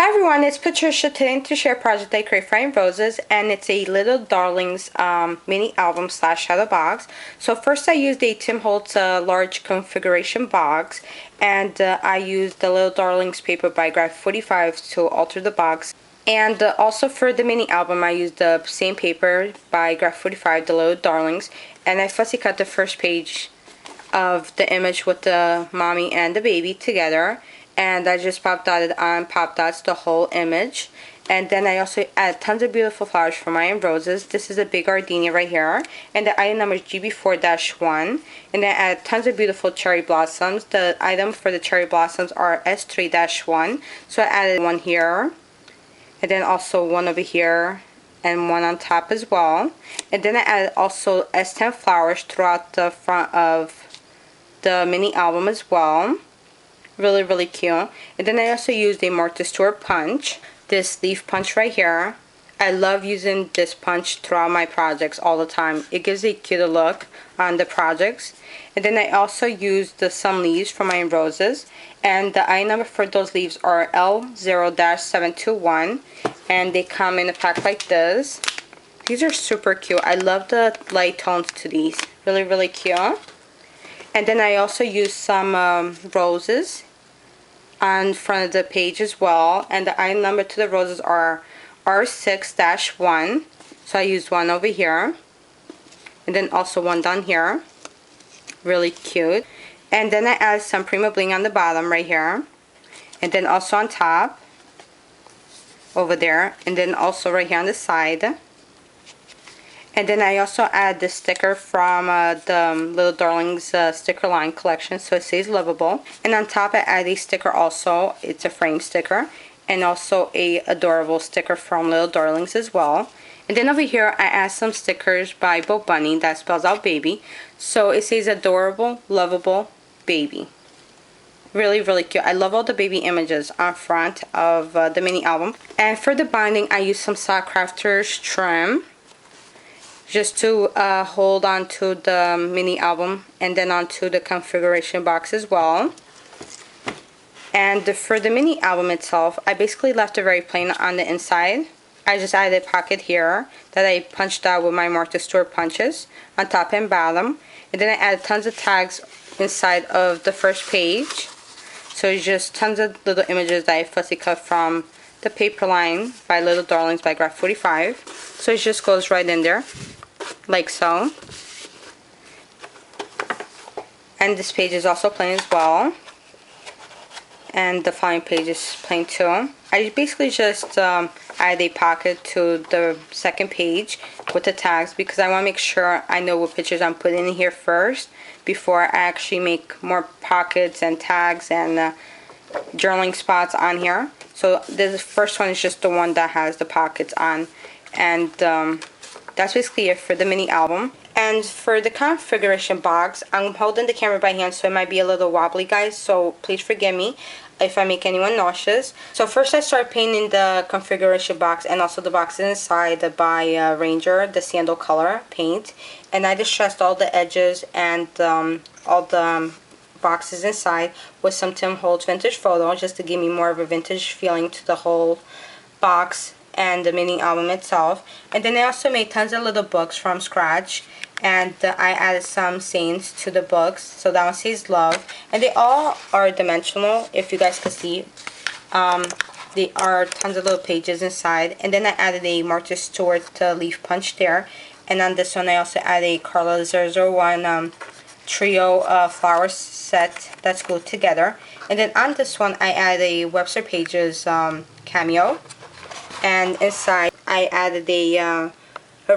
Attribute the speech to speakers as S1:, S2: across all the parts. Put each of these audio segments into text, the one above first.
S1: Hi everyone, it's Patricia today to share a project I created for Roses, and it's a Little Darlings mini album slash shadow box. So first I used a Tim Holtz large configuration box, and I used the Little Darlings paper by Graph 45 to alter the box. And also for the mini album I used the same paper by Graph 45, the Little Darlings, and I fussy cut the first page of the image with the mommy and the baby together, and I just pop dotted on pop dots the whole image. And then I also add tons of beautiful flowers for my roses. This is a big gardenia right here, and the item number is GB4-1. And then I add tons of beautiful cherry blossoms. The item for the cherry blossoms are S3-1, so I added one here, and then also one over here, and one on top as well. And then I added also S10 flowers throughout the front of the mini album as well. Really cute. And then I also used a Martha Stewart punch, this leaf punch right here. I love using this punch throughout my projects all the time. It gives a cuter look on the projects. And then I also used some leaves for my roses, and the item number for those leaves are L0-721, and they come in a pack like this. These are super cute. I love the light tones to these. Really cute. And then I also used some roses on front of the page as well, and the item number to the roses are R6-1, so I used one over here, and then also one down here. Really cute. And then I added some Prima Bling on the bottom right here, and then also on top over there, and then also right here on the side. And then I also add the sticker from the Little Darlings sticker line collection, so it says lovable. And on top I add a sticker also. It's a frame sticker, and also a adorable sticker from Little Darlings as well. And then over here I add some stickers by Bo Bunny that spells out baby. So it says adorable, lovable, baby. Really cute. I love all the baby images on front of the mini album. And for the binding I use some Sock Crafters trim, just to hold on to the mini album and then onto the configuration box as well. And for the mini album itself, I basically left it very plain on the inside. I just added a pocket here that I punched out with my Martha Stewart punches on top and bottom. And then I added tons of tags inside of the first page. So it's just tons of little images that I fussy cut from the paper line by Little Darlings by Graph 45. So it just goes right in there, like so. And this page is also plain as well, and the following page is plain too. I basically just add a pocket to the second page with the tags, because I want to make sure I know what pictures I'm putting in here first before I actually make more pockets and tags and journaling spots on here. So this first one is just the one that has the pockets on, and that's basically it for the mini album. And for the configuration box, I'm holding the camera by hand, so it might be a little wobbly, guys, so please forgive me if I make anyone nauseous. So first I start painting the configuration box and also the boxes inside by Ranger, the sandal color paint. And I distressed all the edges and all the boxes inside with some Tim Holtz vintage photo, just to give me more of a vintage feeling to the whole box and the mini album itself. And then I also made tons of little books from scratch, and I added some sayings to the books. So that one says love, and they all are dimensional, if you guys can see. They are tons of little pages inside. And then I added a Martha Stewart leaf punch there, and on this one I also added a Carla 001 trio flower set that's glued together. And then on this one I added a Webster Pages cameo, and inside I added a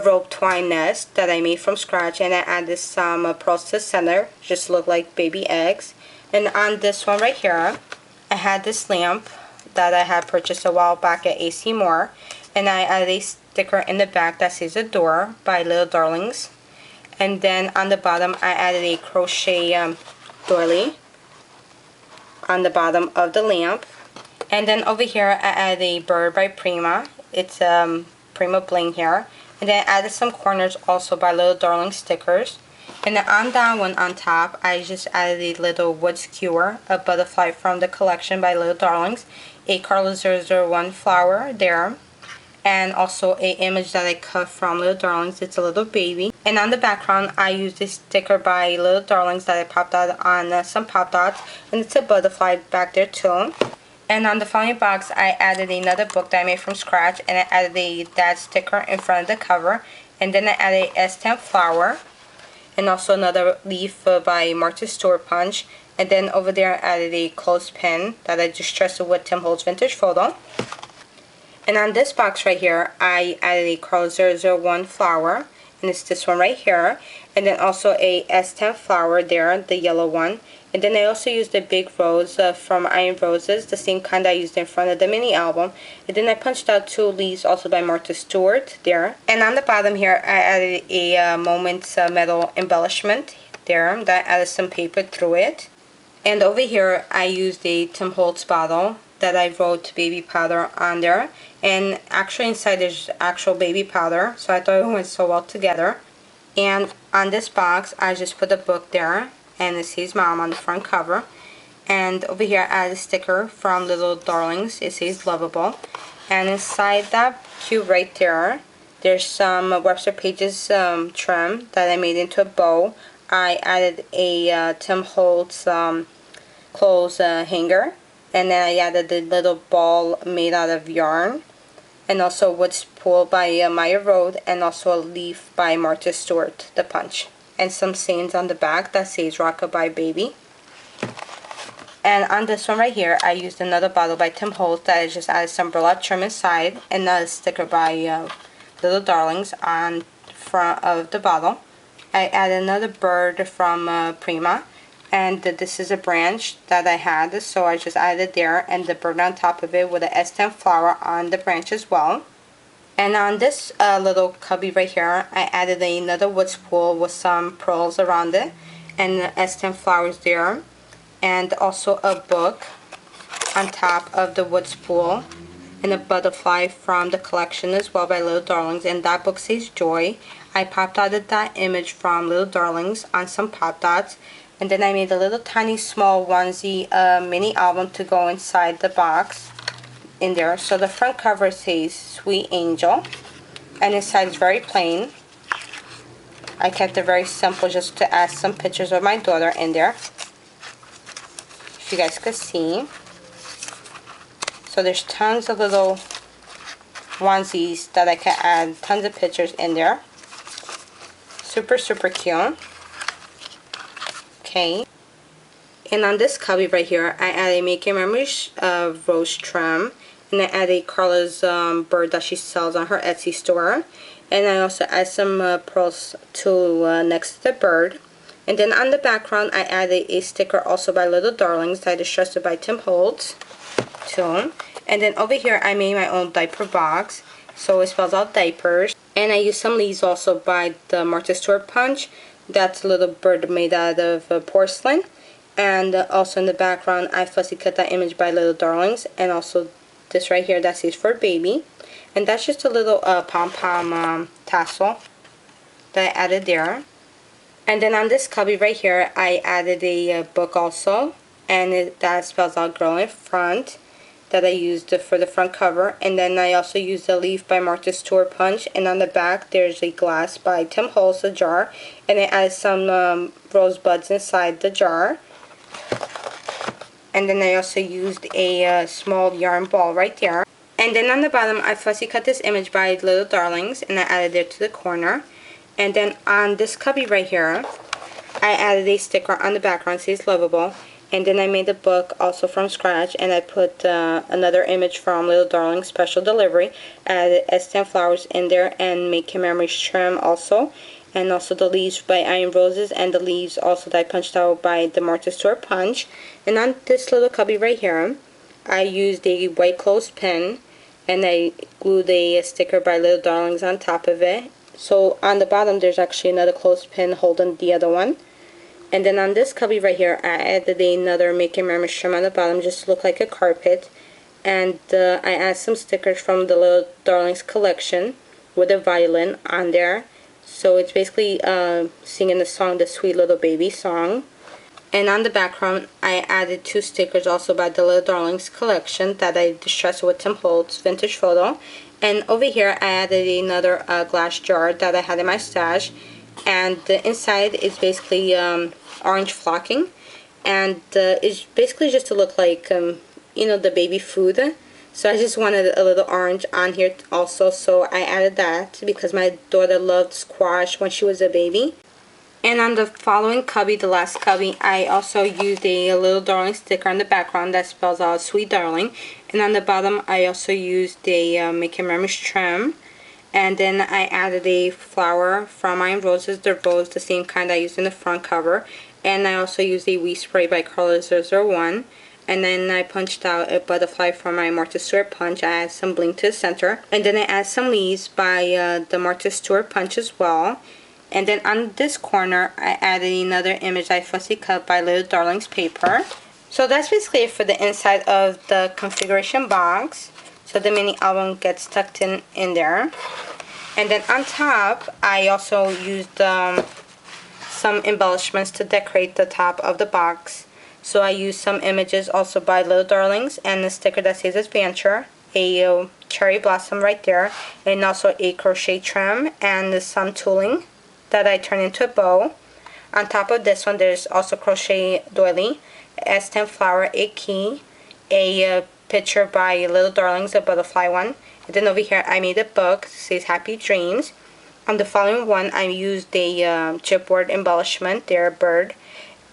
S1: rope twine nest that I made from scratch, and I added some pearls to the center, just look like baby eggs. And on this one right here I had this lamp that I had purchased a while back at AC Moore, and I added a sticker in the back that says adore by Little Darlings. And then on the bottom I added a crochet doily on the bottom of the lamp. And then over here I added a bird by Prima. It's Prima Bling here. And then I added some corners also by Little Darling stickers. And then on that one on top, I just added a little wood skewer, a butterfly from the collection by Little Darlings. a Carla 001 flower there, and also a image that I cut from Little Darlings. It's a little baby. And on the background, I used this sticker by Little Darlings that I popped out on some pop dots, and it's a butterfly back there too. And on the following box, I added another book that I made from scratch, and I added a dad sticker in front of the cover, and then I added a S10 flower, and also another leaf by Martha Stewart Punch, and then over there I added a clothespin that I just trusted with Tim Holtz Vintage Photo. And on this box right here, I added a Carl 001 flower, and it's this one right here, and then also a S10 flower there, the yellow one. And then I also used a big rose from Iron Roses, the same kind I used in front of the mini album. And then I punched out 2 leaves also by Martha Stewart there. And on the bottom here, I added a Moments metal embellishment there that added some paper through it. And over here, I used a Tim Holtz bottle that I wrote baby powder on there. And actually inside there's actual baby powder, so I thought it went so well together. And on this box, I just put a book there, and it says Mom on the front cover. And over here I added a sticker from Little Darlings. It says Lovable. And inside that cube right there, there's some Webster Pages trim that I made into a bow. I added a Tim Holtz clothes hanger, and then I added the little ball made out of yarn, and also wood spool by Maya Road, and also a leaf by Martha Stewart, the punch. And some sayings on the back that says Rockabye Baby. And on this one right here, I used another bottle by Tim Holtz that I just added some burlap trim inside, and a sticker by Little Darlings on front of the bottle. I added another bird from Prima, and this is a branch that I had, so I just added it there, and the bird on top of it with a S10 flower on the branch as well. And on this little cubby right here, I added another wood spool with some pearls around it, and the S10 flowers there, and also a book on top of the wood spool, and a butterfly from the collection as well by Little Darlings, and that book says Joy. I popped out that image from Little Darlings on some pop dots, and then I made a little tiny small onesie mini album to go inside the box in there. So the front cover says Sweet Angel, and inside is very plain. I kept it very simple just to add some pictures of my daughter in there, if you guys could see. So there's tons of little onesies that I can add tons of pictures in there. Super cute. Okay, and on this cubby right here, I added a Making Memories rose trim, and I added Carla's bird that she sells on her Etsy store, and I also added some pearls to next to the bird. And then on the background, I added a sticker also by Little Darlings that is trusted by Tim Holtz too. And then over here, I made my own diaper box, so it spells out diapers. And I used some leaves also by the Martha Stewart Punch. That's a little bird made out of porcelain. And also in the background, I fussy cut that image by Little Darlings, and also this right here that says for baby. And that's just a little pom-pom tassel that I added there. And then on this cubby right here, I added a book also, and that spells out Girl in Front, that I used for the front cover. And then I also used a leaf by Martha Stewart Punch, and on the back there's a glass by Tim Holtz, a jar, and I added some rosebuds inside the jar. And then I also used a small yarn ball right there. And then on the bottom, I fussy cut this image by Little Darlings, and I added it to the corner. And then on this cubby right here, I added a sticker on the background that says Lovable. And then I made the book also from scratch, and I put another image from Little Darling Special Delivery. Added S10 flowers in there, and Making Memories trim also. And also the leaves by Iron Roses, and the leaves also that I punched out by the Martha Stewart Punch. And on this little cubby right here, I used a white clothespin, and I glued a sticker by Little Darlings on top of it. So on the bottom there's actually another clothespin holding the other one. And then on this cubby right here, I added another Making Memories trim on the bottom just to look like a carpet. And I added some stickers from the Little Darlings collection with a violin on there. So it's basically singing the song, the Sweet Little Baby song. And on the background, I added 2 stickers also by the Little Darlings collection that I distressed with Tim Holtz Vintage Photo. And over here, I added another glass jar that I had in my stash. And the inside is basically orange flocking. And it's basically just to look like, you know, the baby food. So I just wanted a little orange on here also, so I added that because my daughter loved squash when she was a baby. And on the following cubby, the last cubby, I also used a Little Darling sticker on the background that spells out Sweet Darling. And on the bottom, I also used a Making Memories trim. And then I added a flower from Iron Roses, the rose, the same kind I used in the front cover. And I also used a Wee Spray by Color 001. And then I punched out a butterfly from my Martha Stewart punch. I added some bling to the center. And then I added some leaves by the Martha Stewart punch as well. And then on this corner, I added another image I fussy cut by Little Darlings paper. So that's basically it for the inside of the configuration box. So the mini album gets tucked in there. And then on top, I also used some embellishments to decorate the top of the box. So I used some images also by Little Darlings and the sticker that says Adventure, a cherry blossom right there, and also a crochet trim and some tooling that I turned into a bow. On top of this one, there's also crochet doily, S10 flower, a key, a picture by Little Darlings, a butterfly one. And then over here, I made a book, it says Happy Dreams. On the following one, I used a chipboard embellishment, there, a bird,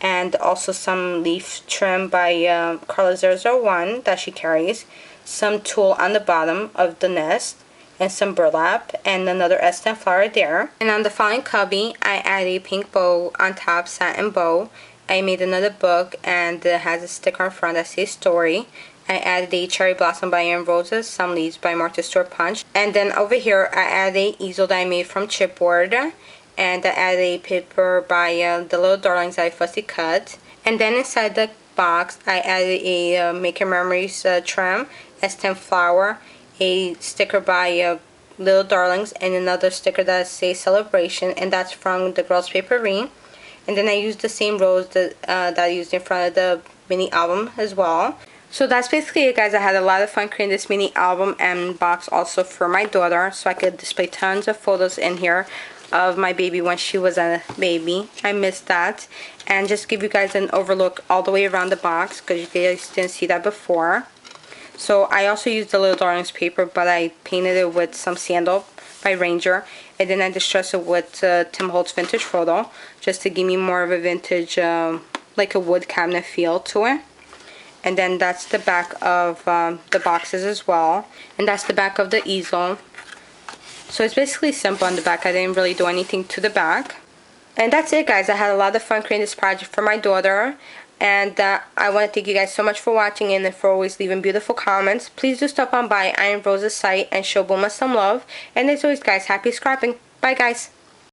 S1: and also some leaf trim by Carla 001 that she carries, some tulle on the bottom of the nest, and some burlap, and another S10 flower there. And on the following cubby, I added a pink bow on top, satin bow. I made another book, and it has a sticker on front that says Story. I added a cherry blossom by Iron Roses, some leaves by Martha Stewart punch. And then over here, I added a easel that I made from chipboard. And I added a paper by the Little Darlings I fussy cut. And then inside the box, I added a Making Memories trim, S10 flower, a sticker by Little Darlings, and another sticker that says Celebration, and that's from the Girls Paperie. And then I used the same rose that I used in front of the mini album as well. So that's basically it, guys. I had a lot of fun creating this mini album and box also for my daughter, so I could display tons of photos in here of my baby when she was a baby. I missed that. And just give you guys an overlook all the way around the box because you guys didn't see that before. So I also used the Little Darlings paper, but I painted it with some Sandal by Ranger, and then I distressed it with Tim Holtz Vintage Photo just to give me more of a vintage, like a wood cabinet feel to it. And then that's the back of the boxes as well, and that's the back of the easel. So it's basically simple on the back. I didn't really do anything to the back. And that's it, guys. I had a lot of fun creating this project for my daughter. And I want to thank you guys so much for watching and for always leaving beautiful comments. Please do stop on by Iron Rose's site and show Bunma some love. And as always, guys, happy scrapping. Bye, guys.